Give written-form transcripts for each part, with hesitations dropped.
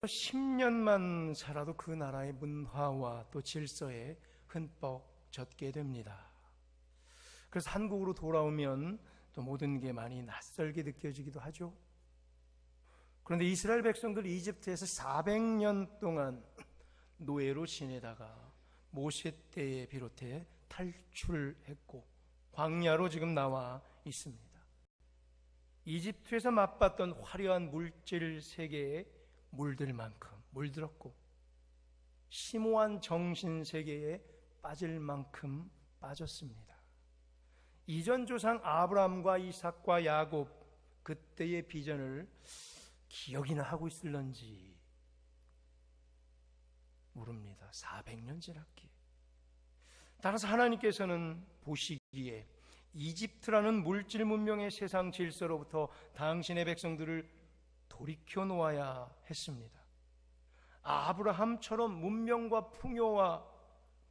10년만 살아도 그 나라의 문화와 또 질서에 흠뻑 젖게 됩니다. 그래서 한국으로 돌아오면 또 모든 게 많이 낯설게 느껴지기도 하죠. 그런데 이스라엘 백성들이 이집트에서 400년 동안 노예로 지내다가 모세 때에 비롯해 탈출했고 광야로 지금 나와 있습니다. 이집트에서 맛봤던 화려한 물질 세계에 물들 만큼 물들었고 심오한 정신 세계에 빠질 만큼 빠졌습니다. 이전 조상 아브라함과 이삭과 야곱 그때의 비전을 기억이나 하고 있을런지 모릅니다. 400년 지났기에. 따라서 하나님께서는 보시기에 이집트라는 물질 문명의 세상 질서로부터 당신의 백성들을 돌이켜 놓아야 했습니다. 아브라함처럼 문명과 풍요와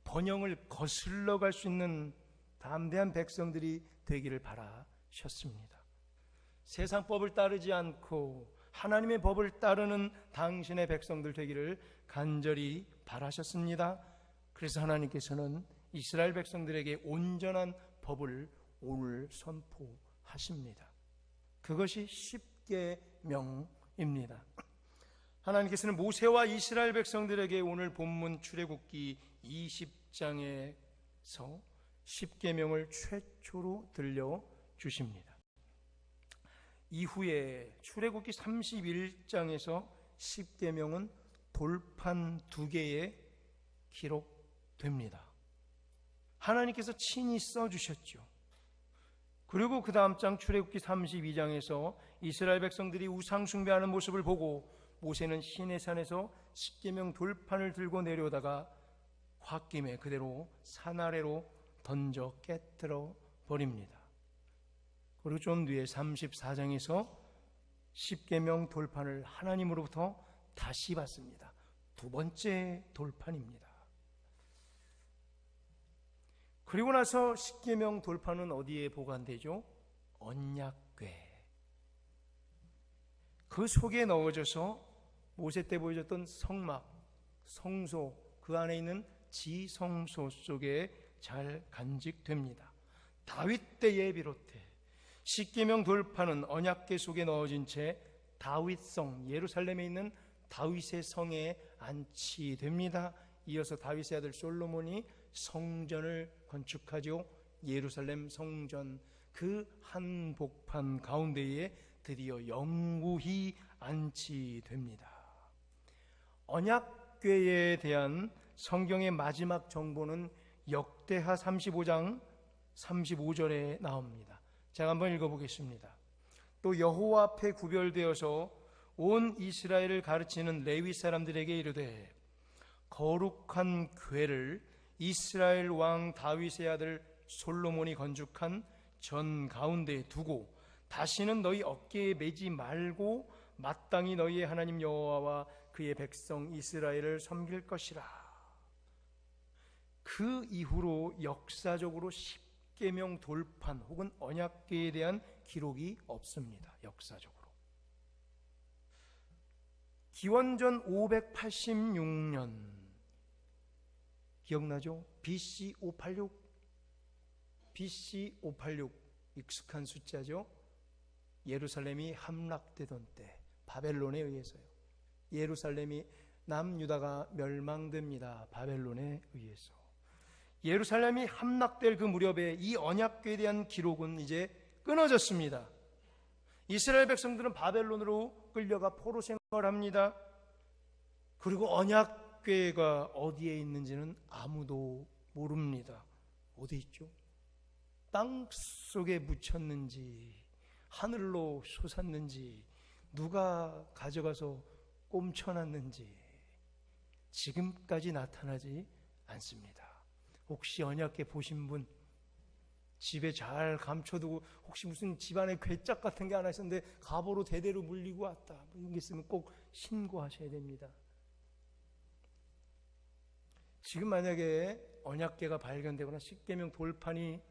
번영을 거슬러 갈 수 있는 담대한 백성들이 되기를 바라셨습니다. 세상 법을 따르지 않고 하나님의 법을 따르는 당신의 백성들 되기를 간절히 바라셨습니다. 그래서 하나님께서는 이스라엘 백성들에게 온전한 법을 오늘 선포하십니다. 그것이 십계명입니다. 하나님께서는 모세와 이스라엘 백성들에게 오늘 본문 출애굽기 20장에서 십계명을 최초로 들려주십니다. 이후에 출애굽기 31장에서 십계명은 돌판 2개에 기록됩니다. 하나님께서 친히 써주셨죠. 그리고 그 다음 장 출애굽기 32장에서 이스라엘 백성들이 우상 숭배하는 모습을 보고 모세는 시내산에서 십계명 돌판을 들고 내려오다가 홧김에 그대로 산 아래로 던져 깨뜨려 버립니다. 그리고 좀 뒤에 34장에서 십계명 돌판을 하나님으로부터 다시 받습니다. 2번째 돌판입니다. 그리고 나서 십계명 돌판은 어디에 보관되죠? 언약궤. 그 속에 넣어져서 모세 때 보여줬던 성막, 성소, 그 안에 있는 지성소 속에 잘 간직됩니다. 다윗 때에 비롯해 십계명 돌판은 언약궤 속에 넣어진 채 다윗성, 예루살렘에 있는 다윗의 성에 안치됩니다. 이어서 다윗의 아들 솔로몬이 성전을 건축하죠. 예루살렘 성전, 그 한복판 가운데에 드디어 영구히 안치됩니다. 언약궤에 대한 성경의 마지막 정보는 역대하 35장 35절에 나옵니다. 제가 한번 읽어보겠습니다. 또 여호와 앞에 구별되어서 온 이스라엘을 가르치는 레위 사람들에게 이르되 거룩한 궤를 이스라엘 왕 다윗의 아들 솔로몬이 건축한 전 가운데에 두고 다시는 너희 어깨에 매지 말고 마땅히 너희의 하나님 여호와와 그의 백성 이스라엘을 섬길 것이라. 그 이후로 역사적으로 십계명 돌판 혹은 언약궤에 대한 기록이 없습니다. 역사적으로. 기원전 586년 기억나죠? BC 586 BC 586 익숙한 숫자죠. 예루살렘이 함락되던 때 바벨론에 의해서요. 예루살렘이 남유다가 멸망됩니다. 바벨론에 의해서. 예루살렘이 함락될 그 무렵에 이 언약궤에 대한 기록은 이제 끊어졌습니다. 이스라엘 백성들은 바벨론으로 끌려가 포로 생활합니다. 그리고 언약궤가 어디에 있는지는 아무도 모릅니다. 어디 있죠? 땅 속에 묻혔는지 하늘로 솟았는지 누가 가져가서 꼼쳐놨는지 지금까지 나타나지 않습니다. 혹시 언약궤 보신 분, 집에 잘 감춰두고 혹시 무슨 집안에 괴짝 같은 게 하나 있었는데 가보로 대대로 물리고 왔다, 이런 게 있으면 꼭 신고하셔야 됩니다. 지금 만약에 언약궤가 발견되거나 십계명 돌판이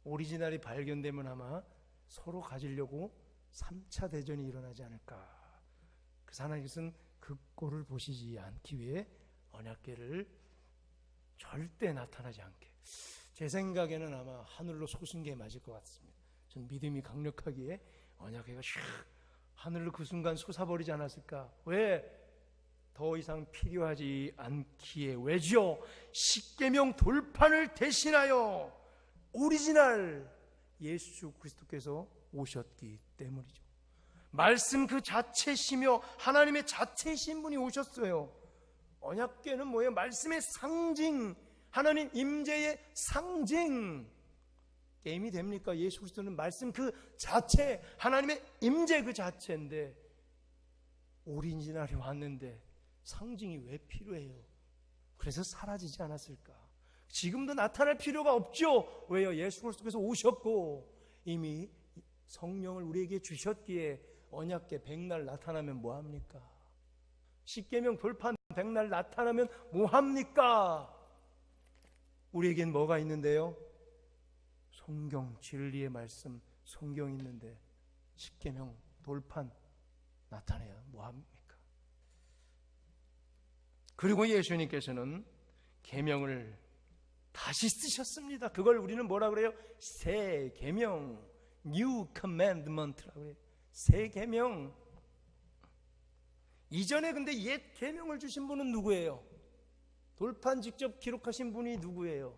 오리지널이 발견되면 아마 서로 가지려고 3차 대전이 일어나지 않을까. 그래서 하나님께서는 그 꼴을 보시지 않기 위해 언약궤를 절대 나타나지 않게. 제 생각에는 아마 하늘로 솟은 게 맞을 것 같습니다. 전 믿음이 강력하기에 언약궤가 슉 하늘로 그 순간 솟아버리지 않았을까. 왜? 더 이상 필요하지 않기에. 왜죠? 십계명 돌판을 대신하여 오리지널 예수 그리스도께서 오셨기 때문이죠. 말씀 그 자체시며 하나님의 자체이신 분이 오셨어요. 언약궤는 뭐예요? 말씀의 상징, 하나님 임재의 상징. 게임이 됩니까? 예수 그리스도는 말씀 그 자체, 하나님의 임재 그 자체인데 오리지널이 왔는데 상징이 왜 필요해요? 그래서 사라지지 않았을까? 지금도 나타날 필요가 없죠. 왜요? 예수 그리스도께서 오셨고 이미 성령을 우리에게 주셨기에 언약궤 백날 나타나면 뭐합니까? 십계명 돌판 백날 나타나면 뭐합니까? 우리에겐 뭐가 있는데요? 성경, 진리의 말씀, 성경이 있는데 십계명 돌판 나타내야 뭐합니까? 그리고 예수님께서는 계명을 다시 쓰셨습니다. 그걸 우리는 뭐라 그래요? 새 계명, New Commandment라고 해요. 새 계명. 이전에 근데 옛 계명을 주신 분은 누구예요? 돌판 직접 기록하신 분이 누구예요?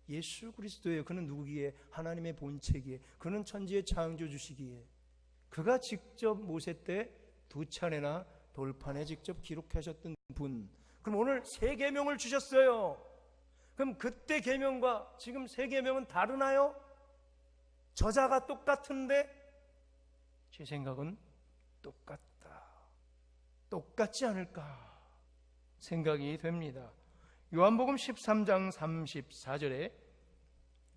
예수 그리스도예요. 그는 누구기에? 하나님의 본체기에. 그는 천지의 창조주시기에. 그가 직접 모세 때 2차례나 돌판에 직접 기록하셨던 분. 그럼 오늘 새 계명을 주셨어요. 그럼 그때 계명과 지금 새 계명은 다르나요? 저자가 똑같은데 제 생각은 똑같지 않을까 생각이 됩니다. 요한복음 13장 34절에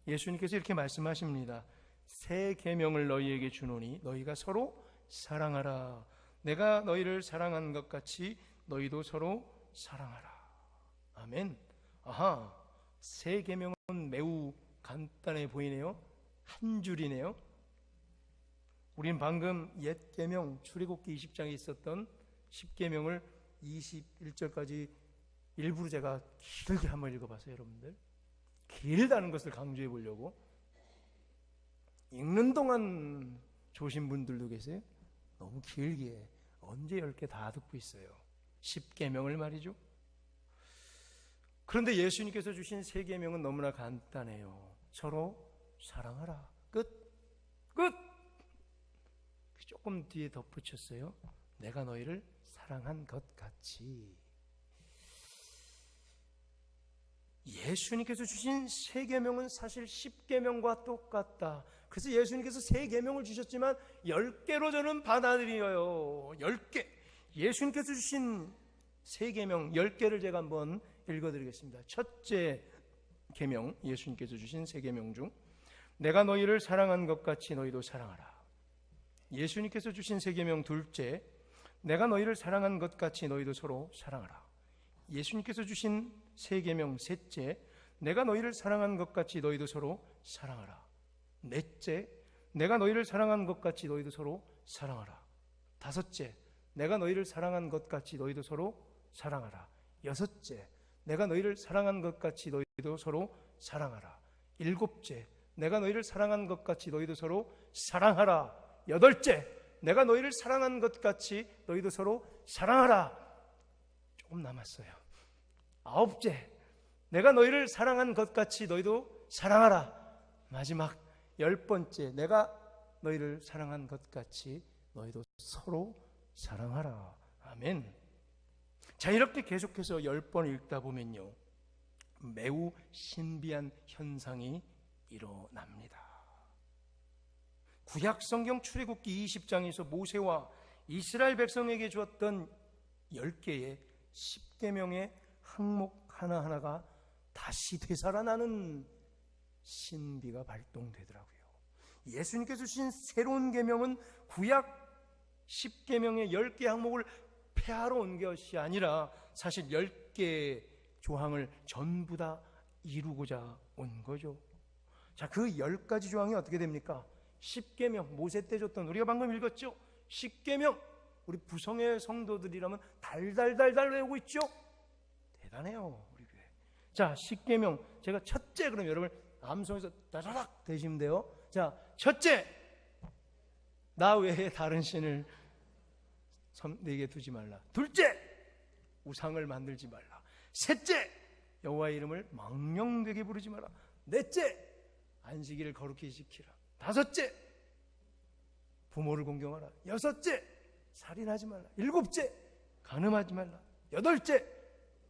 예수님께서 이렇게 말씀하십니다. 새 계명을 너희에게 주노니 너희가 서로 사랑하라. 내가 너희를 사랑한 것 같이 너희도 서로 사랑하라. 아멘. 아하, 새 계명은 매우 간단해 보이네요. 한 줄이네요. 우린 방금 옛 계명 출애굽기 20장에 있었던 10계명을 21절까지 일부러 제가 길게 한번 읽어봤어요. 여러분들 길다는 것을 강조해 보려고. 읽는 동안 조신 분들도 계세요. 너무 길게 언제 10개 다 듣고 있어요. 10계명을 말이죠. 그런데 예수님께서 주신 새 계명은 너무나 간단해요. 서로 사랑하라. 끝. 조금 뒤에 덧붙였어요. 내가 너희를 사랑한 것 같이. 예수님께서 주신 새 계명은 사실 10계명과 똑같다. 그래서 예수님께서 새 계명을 주셨지만 10개로 저는 받아들여요. 10개. 예수님께서 주신 새 계명 10개를 제가 한번 읽어드리겠습니다. 첫째 계명, 예수님께서 주신 새 계명 중 내가 너희를 사랑한 것 같이 너희도 사랑하라. 예수님께서 주신 새 계명 둘째, 내가 너희를 사랑한 것 같이 너희도 서로 사랑하라. 예수님께서 주신 새 계명 셋째, 내가 너희를 사랑한 것 같이 너희도 서로 사랑하라. 넷째, 내가 너희를 사랑한 것 같이 너희도 서로 사랑하라. 다섯째, 내가 너희를 사랑한 것 같이 너희도 서로 사랑하라. 여섯째, 내가 너희를 사랑한 것 같이 너희도 서로 사랑하라. 일곱째, 내가 너희를 사랑한 것 같이 너희도 서로 사랑하라. 여덟째, 내가 너희를 사랑한 것 같이 너희도 서로 사랑하라. 조금 남았어요. 아홉째, 내가 너희를 사랑한 것 같이 너희도 사랑하라. 마지막 10번째, 내가 너희를 사랑한 것 같이 너희도 서로 사랑하라. 아멘. 자, 이렇게 계속해서 10번 읽다 보면요, 매우 신비한 현상이 일어납니다. 구약 성경 출애굽기 20장에서 모세와 이스라엘 백성에게 주었던 10개의 10계명의 항목 하나하나가 다시 되살아나는 신비가 발동되더라고요. 예수님께서 주신 새로운 계명은 구약 10계명의 10개 항목을 폐하러 온 것이 아니라 사실 10개 조항을 전부 다 이루고자 온 거죠. 자, 그 10가지 조항이 어떻게 됩니까? 10계명, 모세 때 줬던, 우리가 방금 읽었죠? 10계명, 우리 부성의 성도들이라면 달달달달 외우고 있죠? 대단해요, 우리 교회. 자, 십계명. 제가 첫째, 그럼 여러분 암송에서 따라락 되시면 돼요. 자, 첫째, 나 외에 다른 신을 내게 두지 말라. 둘째, 우상을 만들지 말라. 셋째, 여호와의 이름을 망령되게 부르지 마라. 넷째, 안식일을 거룩히 지키라. 다섯째, 부모를 공경하라. 여섯째, 살인하지 말라. 일곱째, 간음하지 말라. 여덟째,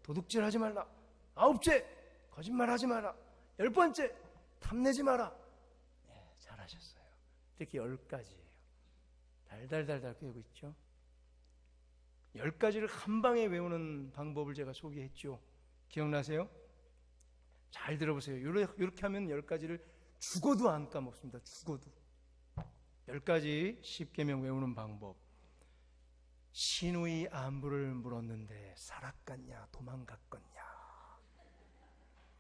도둑질하지 말라. 아홉째, 거짓말하지 마라. 열 번째, 탐내지 마라. 네, 잘하셨어요. 이렇게 10가지예요. 달달달달 외우고 있죠. 10가지를 한 방에 외우는 방법을 제가 소개했죠. 기억나세요? 잘 들어보세요. 이렇게 하면 10가지를 죽어도 안 까먹습니다. 죽어도. 10가지 십계명 외우는 방법. 시누이 안부를 물었는데 살았겠냐 도망갔겠냐.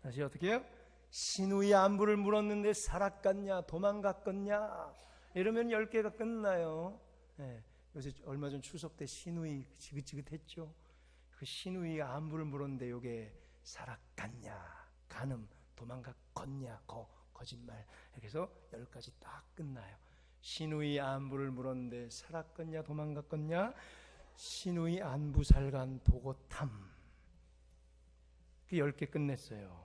다시 어떻게 해요? 시누이 안부를 물었는데 살았겠냐 도망갔겠냐. 이러면 10개가 끝나요. 네, 요새 얼마 전 추석 때 시누이 지긋지긋했죠. 그 시누이 안부를 물었는데 요게 살았겠냐, 간음, 도망갔겠냐, 거짓말. 그래서 10가지 딱 끝나요. 시누이 안부를 물었는데 살았겠냐 도망갔겠냐, 시누이 안부살간 보고탐. 그 10개 끝냈어요.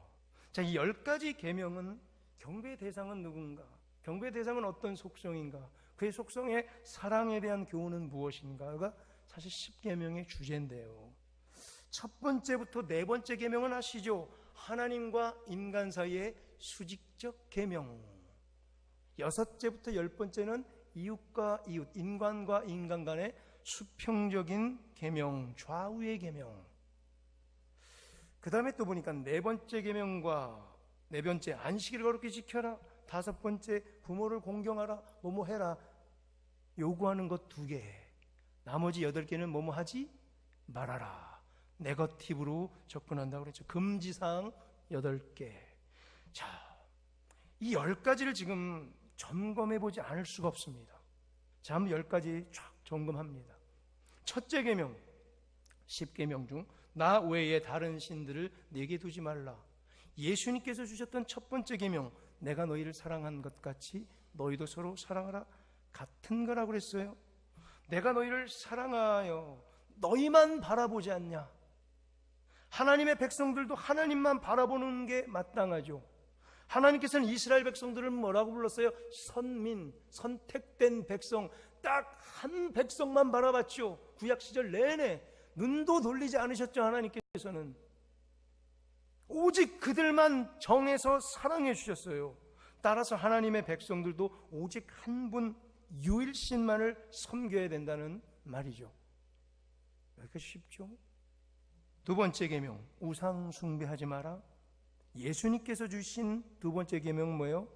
자, 이 10가지 계명은 경배 대상은 누군가? 경배 대상은 어떤 속성인가? 그의 속성의 사랑에 대한 교훈은 무엇인가가 사실 10계명의 주제인데요. 첫 번째부터 네 번째 계명은 아시죠? 하나님과 인간 사이의 수직적 계명. 여섯째부터 10번째는 이웃과 이웃, 인간과 인간 간의 수평적인 계명, 좌우의 계명. 그 다음에 또 보니까 네 번째 계명과 네 번째 안식일을 거룩히 지켜라. 다섯 번째 부모를 공경하라. 뭐뭐 해라. 요구하는 것 2개. 나머지 8개는 뭐뭐 하지 말아라. 네거티브로 접근한다고 그랬죠. 금지사항 8개. 자, 이 10가지를 지금 점검해보지 않을 수가 없습니다. 자, 한번 10가지 쫙 점검합니다. 첫째 계명, 10계명 중 나 외에 다른 신들을 내게 두지 말라. 예수님께서 주셨던 첫 번째 계명, 내가 너희를 사랑한 것 같이 너희도 서로 사랑하라. 같은 거라고 그랬어요. 내가 너희를 사랑하여 너희만 바라보지 않냐. 하나님의 백성들도 하나님만 바라보는 게 마땅하죠. 하나님께서는 이스라엘 백성들을 뭐라고 불렀어요? 선민, 선택된 백성. 딱 한 백성만 바라봤죠. 구약 시절 내내 눈도 돌리지 않으셨죠. 하나님께서는 오직 그들만 정해서 사랑해 주셨어요. 따라서 하나님의 백성들도 오직 한 분 유일신만을 섬겨야 된다는 말이죠. 여기까지 쉽죠? 두 번째 계명, 우상 숭배하지 마라. 예수님께서 주신 두 번째 계명은 뭐예요?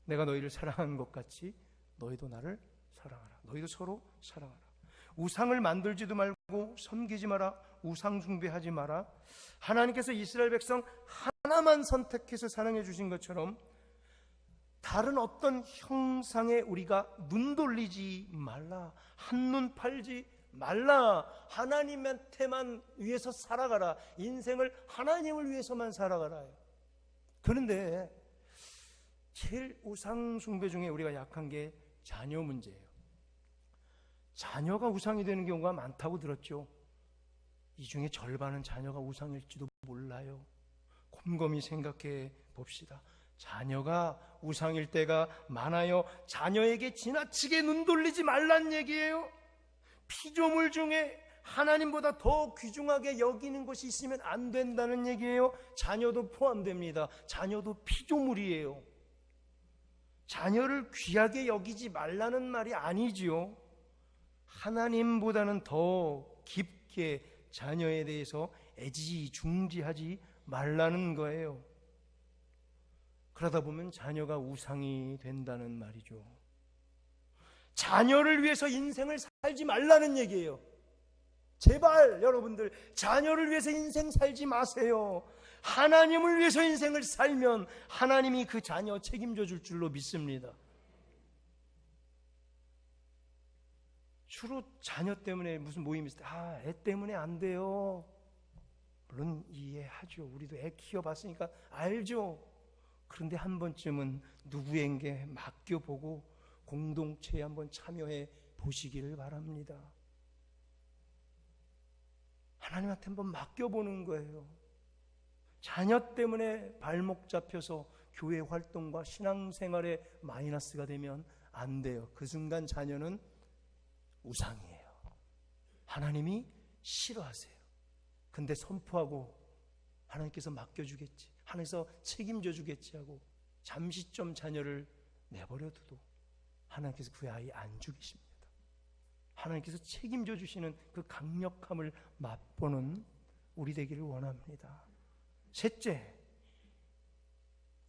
내가 너희를 사랑한 것 같이 너희도 나를 사랑하라. 너희도 서로 사랑하라. 우상을 만들지도 말고 섬기지 마라. 우상 숭배하지 마라. 하나님께서 이스라엘 백성 하나만 선택해서 사랑해 주신 것처럼 다른 어떤 형상에 우리가 눈 돌리지 말라. 한눈 팔지 말라. 하나님한테만 위해서 살아가라. 인생을 하나님을 위해서만 살아가라. 그런데 제일 우상 숭배 중에 우리가 약한 게 자녀 문제예요. 자녀가 우상이 되는 경우가 많다고 들었죠. 이 중에 절반은 자녀가 우상일지도 몰라요. 곰곰이 생각해 봅시다. 자녀가 우상일 때가 많아요. 자녀에게 지나치게 눈 돌리지 말란 얘기예요. 피조물 중에 하나님보다 더 귀중하게 여기는 것이 있으면 안 된다는 얘기예요. 자녀도 포함됩니다. 자녀도 피조물이에요. 자녀를 귀하게 여기지 말라는 말이 아니지요. 하나님보다는 더 깊게 자녀에 대해서 애지중지하지 말라는 거예요. 그러다 보면 자녀가 우상이 된다는 말이죠. 자녀를 위해서 인생을 살지 말라는 얘기예요. 제발 여러분들 자녀를 위해서 인생 살지 마세요. 하나님을 위해서 인생을 살면 하나님이 그 자녀 책임져 줄 줄로 믿습니다. 주로 자녀 때문에 무슨 모임이 있을 때 애 때문에 안 돼요. 물론 이해하죠. 우리도 애 키워봤으니까 알죠. 그런데 한 번쯤은 누구에게 맡겨보고 공동체에 한번 참여해 보시기를 바랍니다. 하나님한테 한번 맡겨보는 거예요. 자녀 때문에 발목 잡혀서 교회 활동과 신앙생활에 마이너스가 되면 안 돼요. 그 순간 자녀는 우상이에요. 하나님이 싫어하세요. 근데 선포하고 하나님께서 맡겨주겠지, 하나님께서 책임져 주겠지 하고 잠시 좀 자녀를 내버려 두도 하나님께서 그 아이 안 죽이십니다. 하나님께서 책임져 주시는 그 강력함을 맛보는 우리 되기를 원합니다. 셋째,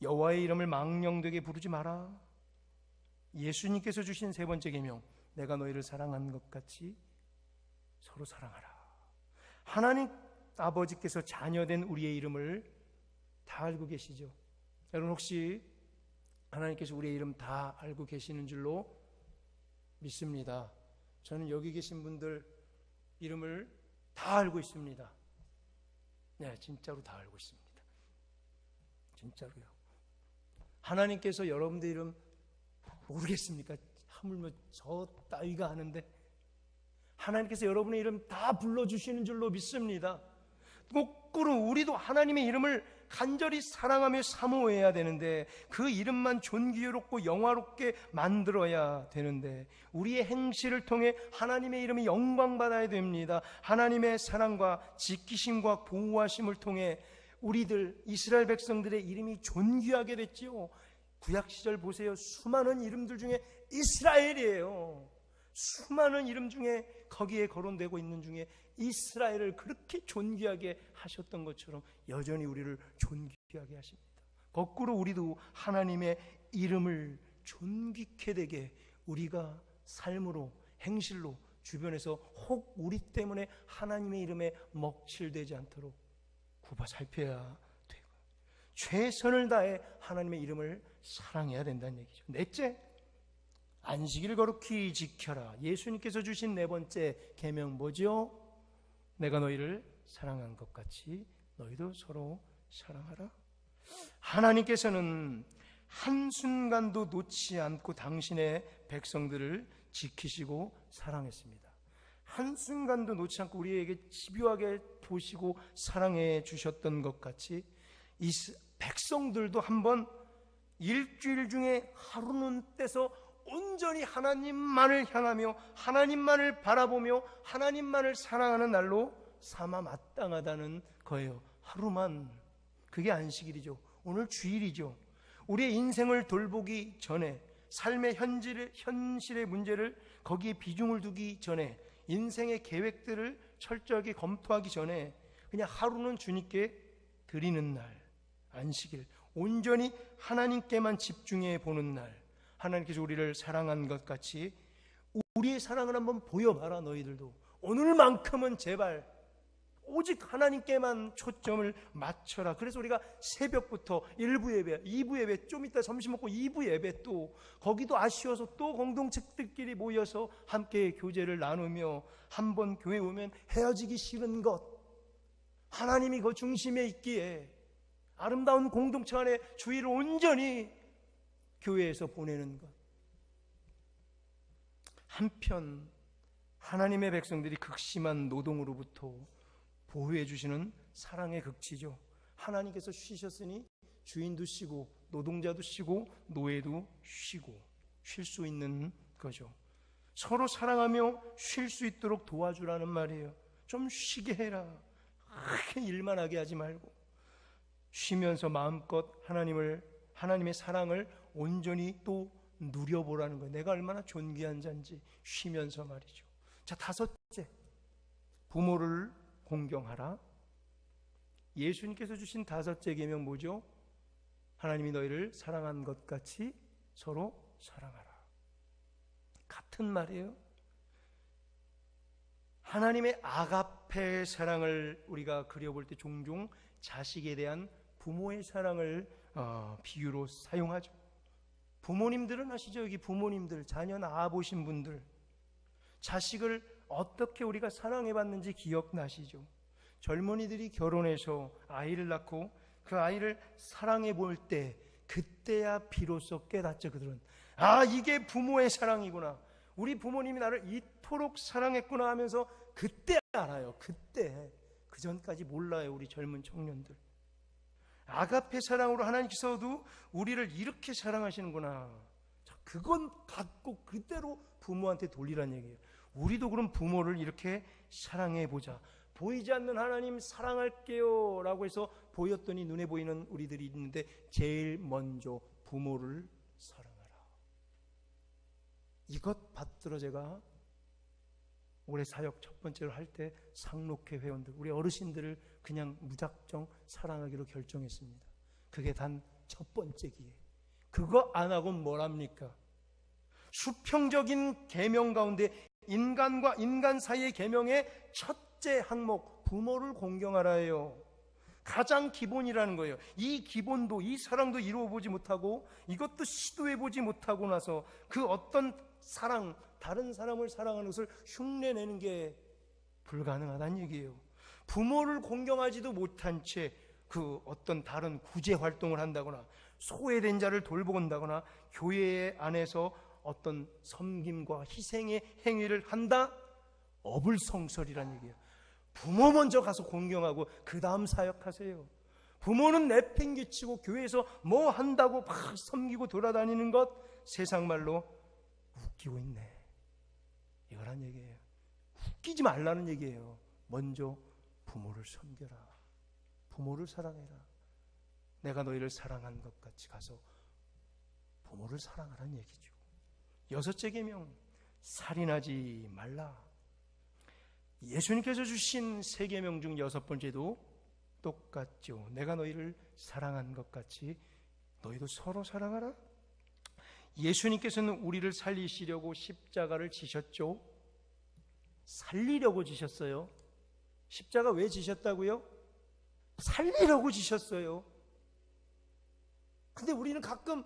여호와의 이름을 망령되게 부르지 마라. 예수님께서 주신 세 번째 계명, 내가 너희를 사랑한 것 같이 서로 사랑하라. 하나님 아버지께서 자녀된 우리의 이름을 다 알고 계시죠? 여러분 혹시 하나님께서 우리의 이름 다 알고 계시는 줄로 믿습니다. 저는 여기 계신 분들 이름을 다 알고 있습니다. 네, 진짜로 다 알고 있습니다. 진짜로요. 하나님께서 여러분들 이름 모르겠습니까? 하물며 저 따위가 아는데 하나님께서 여러분의 이름 다 불러주시는 줄로 믿습니다. 거꾸로 우리도 하나님의 이름을 간절히 사랑하며 사모해야 되는데, 그 이름만 존귀롭고 영화롭게 만들어야 되는데, 우리의 행실을 통해 하나님의 이름이 영광받아야 됩니다. 하나님의 사랑과 지키심과 보호하심을 통해 우리들 이스라엘 백성들의 이름이 존귀하게 됐지요. 구약시절 보세요. 수많은 이름들 중에 이스라엘이에요. 수많은 이름 중에 거기에 거론되고 있는 중에 이스라엘을 그렇게 존귀하게 하셨던 것처럼 여전히 우리를 존귀하게 하십니다. 거꾸로 우리도 하나님의 이름을 존귀케 되게 우리가 삶으로, 행실로 주변에서 혹 우리 때문에 하나님의 이름에 먹칠되지 않도록 굽어 살펴야 되고, 최선을 다해 하나님의 이름을 사랑해야 된다는 얘기죠. 넷째, 안식일을 거룩히 지켜라. 예수님께서 주신 네 번째 계명 뭐죠? 내가 너희를 사랑한 것 같이 너희도 서로 사랑하라. 하나님께서는 한순간도 놓지 않고 당신의 백성들을 지키시고 사랑했습니다. 한순간도 놓지 않고 우리에게 집요하게 보시고 사랑해 주셨던 것 같이 이 백성들도 한번 일주일 중에 하루는 떼서 온전히 하나님만을 향하며 하나님만을 바라보며 하나님만을 사랑하는 날로 삼아 마땅하다는 거예요. 하루만. 그게 안식일이죠. 오늘 주일이죠. 우리의 인생을 돌보기 전에, 삶의 현실의 문제를 거기에 비중을 두기 전에, 인생의 계획들을 철저하게 검토하기 전에 그냥 하루는 주님께 드리는 날, 안식일. 온전히 하나님께만 집중해 보는 날. 하나님께서 우리를 사랑한 것 같이 우리의 사랑을 한번 보여봐라. 너희들도 오늘만큼은 제발 오직 하나님께만 초점을 맞춰라. 그래서 우리가 새벽부터 1부 예배, 2부 예배, 좀 이따 점심 먹고 2부 예배, 또 거기도 아쉬워서 또 공동체들끼리 모여서 함께 교제를 나누며, 한번 교회 오면 헤어지기 싫은 것, 하나님이 그 중심에 있기에 아름다운 공동체 안에 주일을 온전히 교회에서 보내는 것. 한편 하나님의 백성들이 극심한 노동으로부터 보호해 주시는 사랑의 극치죠. 하나님께서 쉬셨으니 주인도 쉬고 노동자도 쉬고 노예도 쉬고 쉴 수 있는 거죠. 서로 사랑하며 쉴 수 있도록 도와주라는 말이에요. 좀 쉬게 해라. 그렇게 일만 하게 하지 말고 쉬면서 마음껏 하나님의 사랑을 온전히 또 누려보라는 거예요. 내가 얼마나 존귀한 자인지 쉬면서 말이죠. 자, 다섯째, 부모를 공경하라. 예수님께서 주신 다섯째 계명 뭐죠? 하나님이 너희를 사랑한 것 같이 서로 사랑하라. 같은 말이에요. 하나님의 아가페 사랑을 우리가 그려볼 때 종종 자식에 대한 부모의 사랑을 비유로 사용하죠. 부모님들은 아시죠? 여기 부모님들, 자녀 낳아보신 분들, 자식을 어떻게 우리가 사랑해봤는지 기억나시죠? 젊은이들이 결혼해서 아이를 낳고 그 아이를 사랑해 볼 때, 그때야 비로소 깨닫죠. 그들은 이게 부모의 사랑이구나, 우리 부모님이 나를 이토록 사랑했구나 하면서 그때 알아요. 그때. 그 전까지 몰라요. 우리 젊은 청년들. 아가페 사랑으로 하나님께서도 우리를 이렇게 사랑하시는구나, 그건 갖고 그대로 부모한테 돌리란 얘기예요. 우리도 그럼 부모를 이렇게 사랑해보자. 보이지 않는 하나님 사랑할게요 라고 해서 보였더니 눈에 보이는 우리들이 있는데, 제일 먼저 부모를 사랑하라. 이것 받들어 제가 올해 사역 첫 번째로 할 때 상록회 회원들, 우리 어르신들을 그냥 무작정 사랑하기로 결정했습니다. 그게 단 첫 번째 기회. 그거 안 하고 뭘 합니까? 수평적인 계명 가운데 인간과 인간 사이의 계명의 첫째 항목, 부모를 공경하라예요. 가장 기본이라는 거예요. 이 기본도, 이 사랑도 이루어보지 못하고, 이것도 시도해보지 못하고 나서 그 어떤 사랑, 다른 사람을 사랑하는 것을 흉내내는 게 불가능하다는 얘기예요. 부모를 공경하지도 못한 채 그 어떤 다른 구제 활동을 한다거나, 소외된 자를 돌본다거나, 교회 안에서 어떤 섬김과 희생의 행위를 한다? 어불성설이란 얘기예요. 부모 먼저 가서 공경하고 그 다음 사역하세요. 부모는 내팽개치고 교회에서 뭐 한다고 막 섬기고 돌아다니는 것, 세상 말로 웃기고 있네, 이거란 얘기예요. 웃기지 말라는 얘기예요. 먼저 부모를 섬겨라. 부모를 사랑해라. 내가 너희를 사랑한 것 같이 가서 부모를 사랑하라는 얘기죠. 여섯째 계명, 살인하지 말라. 예수님께서 주신 세 계명 중 여섯 번째도 똑같죠. 내가 너희를 사랑한 것 같이 너희도 서로 사랑하라. 예수님께서는 우리를 살리시려고 십자가를 지셨죠. 살리려고 지셨어요. 십자가 왜 지셨다고요? 살리려고 지셨어요. 근데 우리는 가끔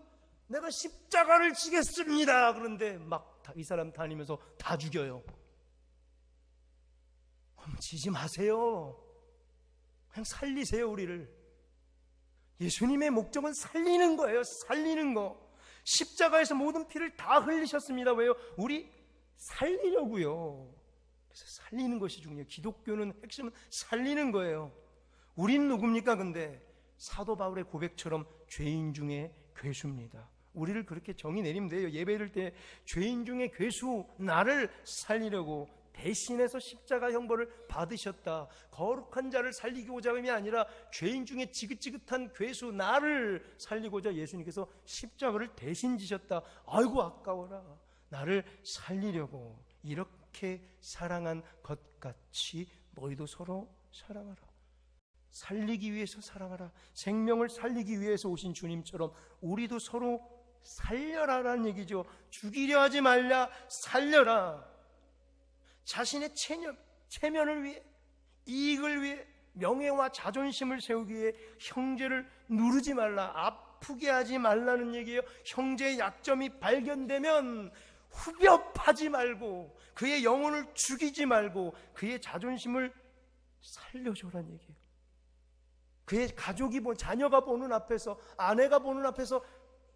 내가 십자가를 지겠습니다, 그런데 막 이 사람 다니면서 다 죽여요. 지지 마세요. 그냥 살리세요, 우리를. 예수님의 목적은 살리는 거예요. 살리는 거. 십자가에서 모든 피를 다 흘리셨습니다. 왜요? 우리 살리려고요. 그래서 살리는 것이 중요해요. 기독교는 핵심은 살리는 거예요. 우린 누굽니까? 근데 사도 바울의 고백처럼 죄인 중에 괴수입니다. 우리를 그렇게 정의 내리면 돼요. 예배드릴 때 죄인 중에 괴수, 나를 살리려고 대신해서 십자가 형벌을 받으셨다. 거룩한 자를 살리고자 함이 아니라 죄인 중에 지긋지긋한 괴수, 나를 살리고자 예수님께서 십자가를 대신 지셨다. 아이고 아까워라. 나를 살리려고 이렇게 사랑한 것 같이 너희도 서로 사랑하라. 살리기 위해서 사랑하라. 생명을 살리기 위해서 오신 주님처럼 우리도 서로 살려라라는 얘기죠. 죽이려 하지 말라, 살려라. 자신의 체면을 위해, 이익을 위해, 명예와 자존심을 세우기 위해 형제를 누르지 말라, 아프게 하지 말라는 얘기예요. 형제의 약점이 발견되면 후벼파지 말고, 그의 영혼을 죽이지 말고 그의 자존심을 살려줘라는 얘기예요. 그의 가족이, 자녀가 보는 앞에서, 아내가 보는 앞에서,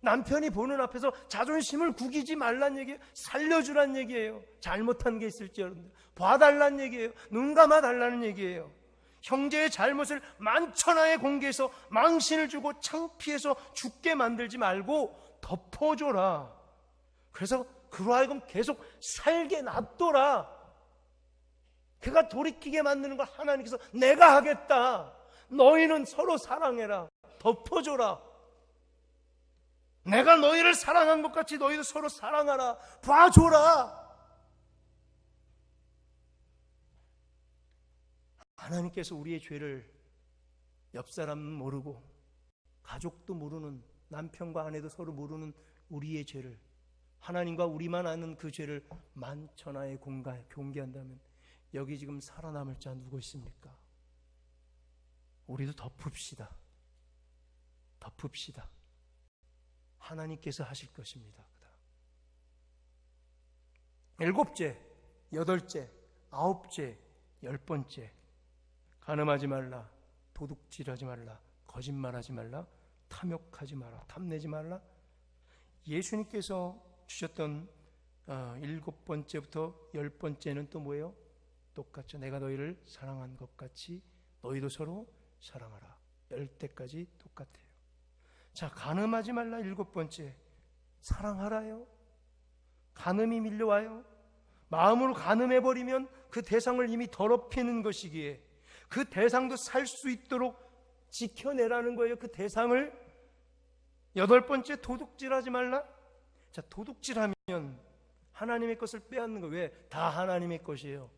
남편이 보는 앞에서 자존심을 구기지 말란 얘기예요. 살려주란 얘기예요. 잘못한 게 있을지 여러분들 봐달란 얘기예요. 눈 감아달라는 얘기예요. 형제의 잘못을 만천하에 공개해서 망신을 주고 창피해서 죽게 만들지 말고 덮어줘라. 그래서 그로 하여금 계속 살게 놔둬라. 그가 돌이키게 만드는 걸 하나님께서 내가 하겠다. 너희는 서로 사랑해라. 덮어줘라. 내가 너희를 사랑한 것 같이 너희도 서로 사랑하라. 봐줘라. 하나님께서 우리의 죄를 옆 사람은 모르고 가족도 모르는, 남편과 아내도 서로 모르는 우리의 죄를, 하나님과 우리만 아는 그 죄를 만천하에 공개한다면 여기 지금 살아남을 자 누구 있습니까? 우리도 덮읍시다. 덮읍시다. 하나님께서 하실 것입니다. 일곱째, 8째, 9째, 10번째. 간음하지 말라, 도둑질하지 말라, 거짓말하지 말라, 탐욕하지 마라, 탐내지 말라. 예수님께서 주셨던 7번째부터 10번째는 또 뭐예요? 똑같죠. 내가 너희를 사랑한 것 같이 너희도 서로 사랑하라. 10대까지 똑같아요. 자, 간음하지 말라 7번째. 사랑하라요. 간음이 밀려와요. 마음으로 간음해버리면 그 대상을 이미 더럽히는 것이기에 그 대상도 살 수 있도록 지켜내라는 거예요. 그 대상을. 8번째, 도둑질하지 말라. 자, 도둑질하면 하나님의 것을 빼앗는 거예요. 왜? 다 하나님의 것이에요.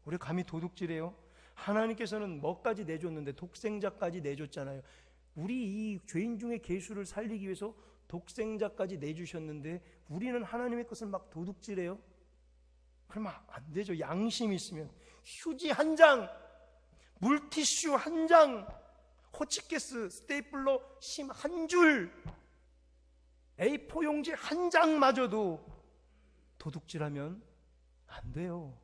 우리 감히 도둑질해요? 하나님께서는 뭐까지 내줬는데, 독생자까지 내줬잖아요. 우리 이 죄인 중에 계수를 살리기 위해서 독생자까지 내주셨는데 우리는 하나님의 것을 막 도둑질해요? 그러면 안 되죠. 양심이 있으면. 휴지 한 장, 물티슈 한 장, 호치케스, 스테이플러 심 한 줄, A4 용지 한 장마저도 도둑질하면 안 돼요.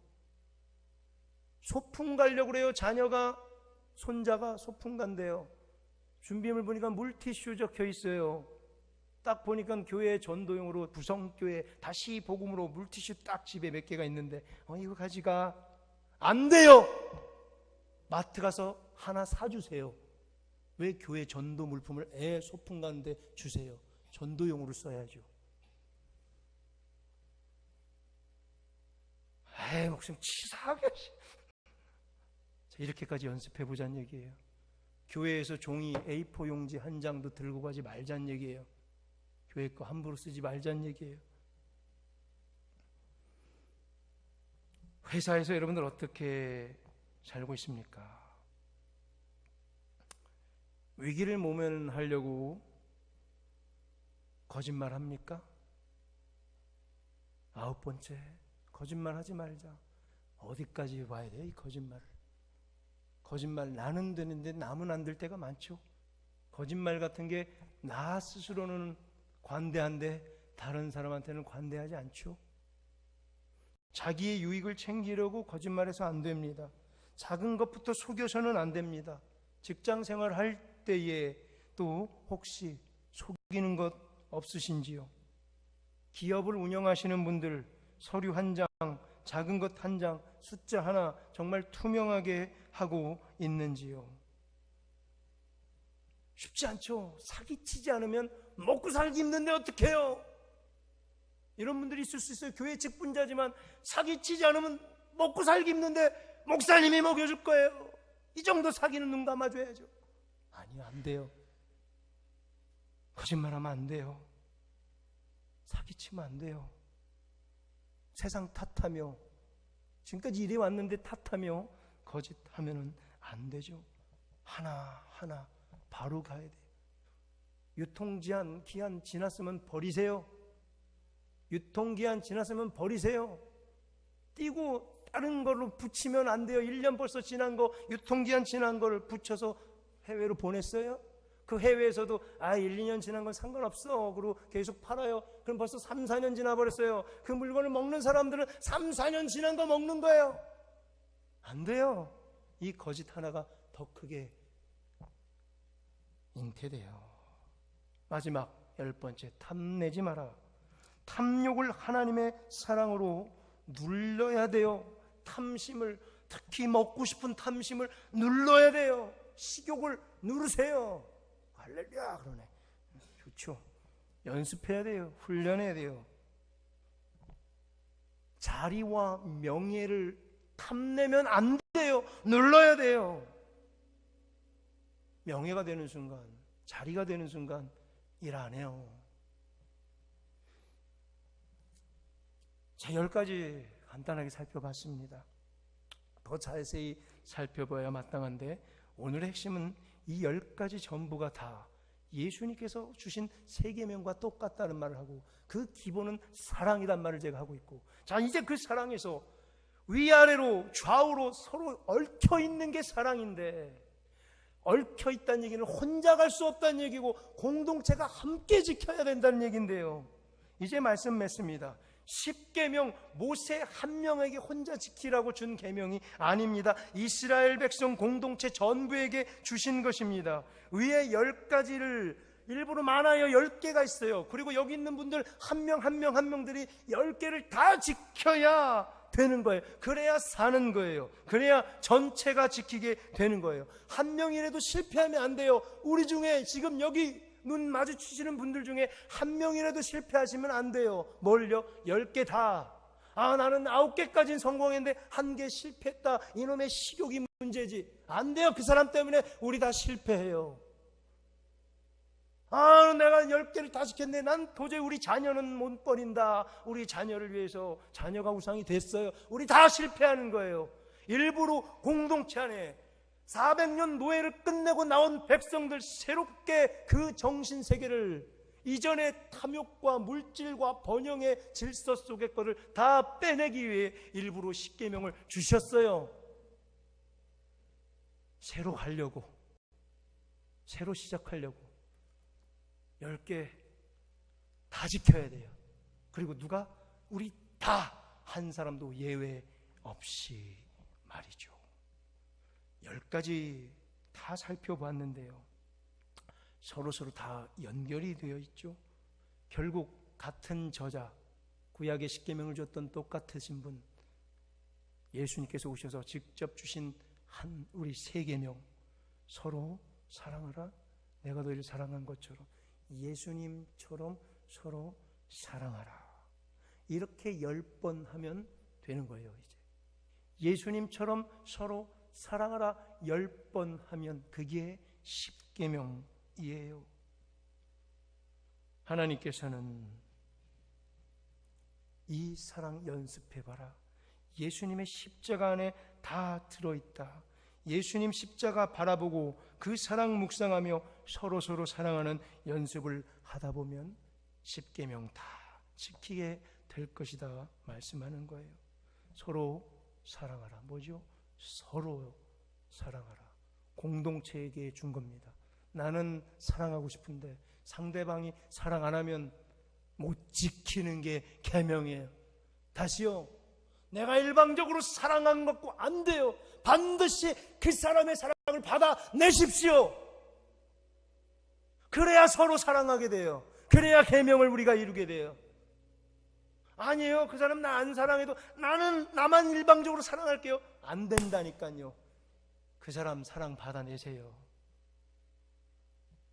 소풍 가려고 그래요. 자녀가, 손자가 소풍 간대요. 준비물 보니까 물티슈 적혀 있어요. 딱 보니까 교회 전도용으로 구성교회 다시 복음으로 물티슈 딱 집에 몇 개가 있는데 이거 가지가. 안 돼요. 마트 가서 하나 사주세요. 왜? 교회 전도 물품을 애 소풍 가는데 주세요. 전도용으로 써야죠. 목숨 치사하게. 자, 이렇게까지 연습해보자는 얘기예요. 교회에서 종이 A4 용지 한 장도 들고 가지 말자는 얘기예요. 교회 거 함부로 쓰지 말자는 얘기예요. 회사에서 여러분들 어떻게 살고 있습니까? 위기를 모면하려고 거짓말 합니까? 9번째, 거짓말 하지 말자. 어디까지 봐야 돼, 이 거짓말을? 거짓말 나는 되는데 남은 안 될 때가 많죠. 거짓말 같은 게 나 스스로는 관대한데 다른 사람한테는 관대하지 않죠. 자기의 유익을 챙기려고 거짓말해서 안 됩니다. 작은 것부터 속여서는 안 됩니다. 직장 생활할 때에 또 혹시 속이는 것 없으신지요? 기업을 운영하시는 분들 서류 한 장, 작은 것 한 장, 숫자 하나 정말 투명하게 하고 있는지요? 쉽지 않죠. 사기치지 않으면 먹고 살기 힘든데 어떡해요? 이런 분들이 있을 수 있어요. 교회 직분자지만 사기치지 않으면 먹고 살기 힘든데 목사님이 먹여줄 거예요. 이 정도 사기는 눈 감아줘야죠. 아니요, 안 돼요. 거짓말하면 안 돼요. 사기치면 안 돼요. 세상 탓하며 지금까지 이래 왔는데 탓하며 거짓하면 안 되죠. 하나하나 바로 가야 돼요. 유통기한 지났으면 버리세요. 유통기한 지났으면 버리세요. 띄고 다른 걸로 붙이면 안 돼요. 1년 벌써 지난 거, 유통기한 지난 거를 붙여서 해외로 보냈어요. 그 해외에서도 1, 2년 지난 건 상관없어. 그리고 계속 팔아요. 그럼 벌써 3, 4년 지나버렸어요. 그 물건을 먹는 사람들은 3, 4년 지난 거 먹는 거예요. 안 돼요. 이 거짓 하나가 더 크게 잉태돼요. 마지막 10번째, 탐내지 마라. 탐욕을 하나님의 사랑으로 눌러야 돼요. 탐심을, 특히 먹고 싶은 탐심을 눌러야 돼요. 식욕을 누르세요. 할렐루야 그러네. 좋죠. 연습해야 돼요. 훈련해야 돼요. 자리와 명예를 탐내면 안 돼요. 눌러야 돼요. 명예가 되는 순간, 자리가 되는 순간 일 안 해요. 자, 10가지 간단하게 살펴봤습니다. 더 자세히 살펴봐야 마땅한데 오늘의 핵심은 이 10가지 전부가 다 예수님께서 주신 세계명과 똑같다는 말을 하고 그 기본은 사랑이란 말을 제가 하고 있고, 자, 이제 그 사랑에서 위아래로 좌우로 서로 얽혀 있는 게 사랑인데, 얽혀 있다는 얘기는 혼자 갈 수 없다는 얘기고 공동체가 함께 지켜야 된다는 얘기인데요. 이제 말씀 맺습니다. 십계명, 모세 한 명에게 혼자 지키라고 준 계명이 아닙니다. 이스라엘 백성 공동체 전부에게 주신 것입니다. 위에 10가지를 일부러 많아요. 10개가 있어요. 그리고 여기 있는 분들 한 명 한 명들이 10개를 다 지켜야 되는 거예요. 그래야 사는 거예요. 그래야 전체가 지키게 되는 거예요. 한 명이라도 실패하면 안 돼요. 우리 중에 지금 여기 눈 마주치시는 분들 중에 한 명이라도 실패하시면 안 돼요. 뭘요? 10개 다. 나는 9개까지는 성공했는데 1개 실패했다. 이놈의 식욕이 문제지. 안 돼요. 그 사람 때문에 우리 다 실패해요. 내가 10개를 다 지켰는데 난 도저히 우리 자녀는 못 버린다. 우리 자녀를 위해서 자녀가 우상이 됐어요. 우리 다 실패하는 거예요. 일부러 공동체 안에 400년 노예를 끝내고 나온 백성들 새롭게 그 정신세계를 이전의 탐욕과 물질과 번영의 질서 속의 것을 다 빼내기 위해 일부러 십계명을 주셨어요. 새로 하려고, 새로 시작하려고 10개 다 지켜야 돼요. 그리고 누가? 우리 다 한 사람도 예외 없이 말이죠. 10가지 다 살펴봤는데요. 서로 다 연결이 되어 있죠. 결국 같은 저자, 구약의 십계명을 줬던 똑같으신 분, 예수님께서 오셔서 직접 주신 우리 세 계명, 서로 사랑하라. 내가 너희를 사랑한 것처럼 예수님처럼 서로 사랑하라. 이렇게 10번 하면 되는 거예요. 이제 예수님처럼 서로 사랑하라 10번 하면 그게 십계명이에요. 하나님께서는 이 사랑 연습해봐라. 예수님의 십자가 안에 다 들어있다. 예수님 십자가 바라보고 그 사랑 묵상하며 서로 사랑하는 연습을 하다 보면 십계명 다 지키게 될 것이다 말씀하는 거예요. 서로 사랑하라. 뭐죠? 서로 사랑하라. 공동체에게 준 겁니다. 나는 사랑하고 싶은데 상대방이 사랑 안 하면 못 지키는 게 계명이에요. 다시요. 내가 일방적으로 사랑한 것도 안 돼요. 반드시 그 사람의 사랑을 받아내십시오. 그래야 서로 사랑하게 돼요. 그래야 계명을 우리가 이루게 돼요. 아니에요. 그 사람 나 안 사랑해도 나는 나만 일방적으로 사랑할게요. 안 된다니까요. 그 사람 사랑 받아내세요.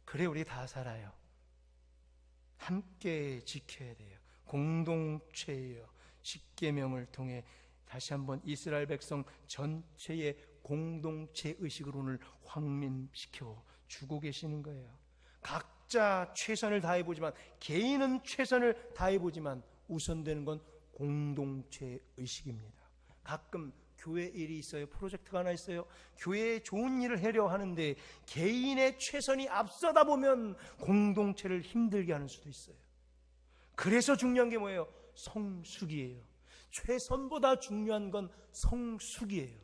그래 우리 다 살아요. 함께 지켜야 돼요. 공동체예요. 십계명을 통해 다시 한번 이스라엘 백성 전체의 공동체 의식을 오늘 확립시켜 주고 계시는 거예요. 각자 최선을 다해보지만, 개인은 최선을 다해보지만 우선되는 건 공동체 의식입니다. 가끔 교회 일이 있어요. 프로젝트가 하나 있어요. 교회에 좋은 일을 하려 하는데 개인의 최선이 앞서다 보면 공동체를 힘들게 하는 수도 있어요. 그래서 중요한 게 뭐예요? 성숙이에요. 최선보다 중요한 건 성숙이에요.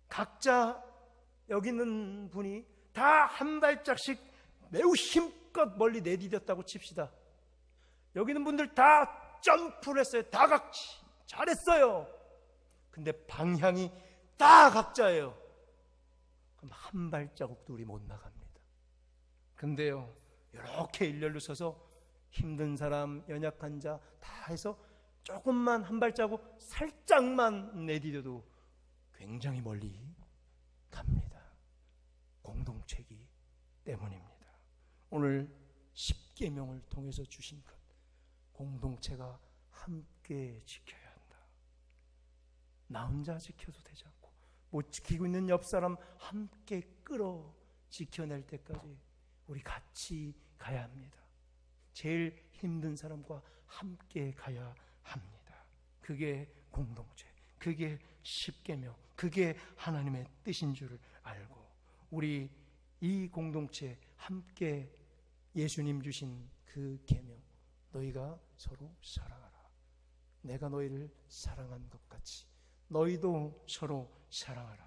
각자 여기 있는 분이 다 한 발짝씩 매우 힘껏 멀리 내디뎠다고 칩시다. 여기 있는 분들 다 점프를 했어요. 다 같이 잘했어요. 근데 방향이 다 각자예요. 그럼 한 발자국도 우리 못 나갑니다. 근데요, 이렇게 일렬로 서서 힘든 사람, 연약한 자 다 해서 조금만 한 발자국 살짝만 내디뎌도 굉장히 멀리 갑니다. 공동체이기 때문입니다. 오늘 십계명을 통해서 주신 것, 공동체가 함께 지켜야 한다. 나 혼자 지켜도 되지 않고 못 지키고 있는 옆 사람 함께 끌어 지켜낼 때까지 우리 같이 가야 합니다. 제일 힘든 사람과 함께 가야 합니다. 그게 공동체, 그게 십계명, 그게 하나님의 뜻인 줄을 알고 우리 이 공동체 함께 예수님 주신 그 계명, 너희가 서로 사랑하라. 내가 너희를 사랑한 것 같이 너희도 서로 사랑하라.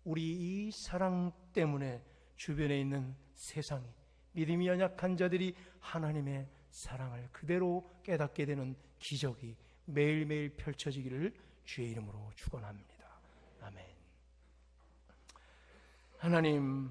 우리 이 사랑 때문에 주변에 있는 세상이, 믿음이 연약한 자들이 하나님의 사랑을 그대로 깨닫게 되는 기적이 매일매일 펼쳐지기를 주의 이름으로 축원합니다. 아멘. 하나님,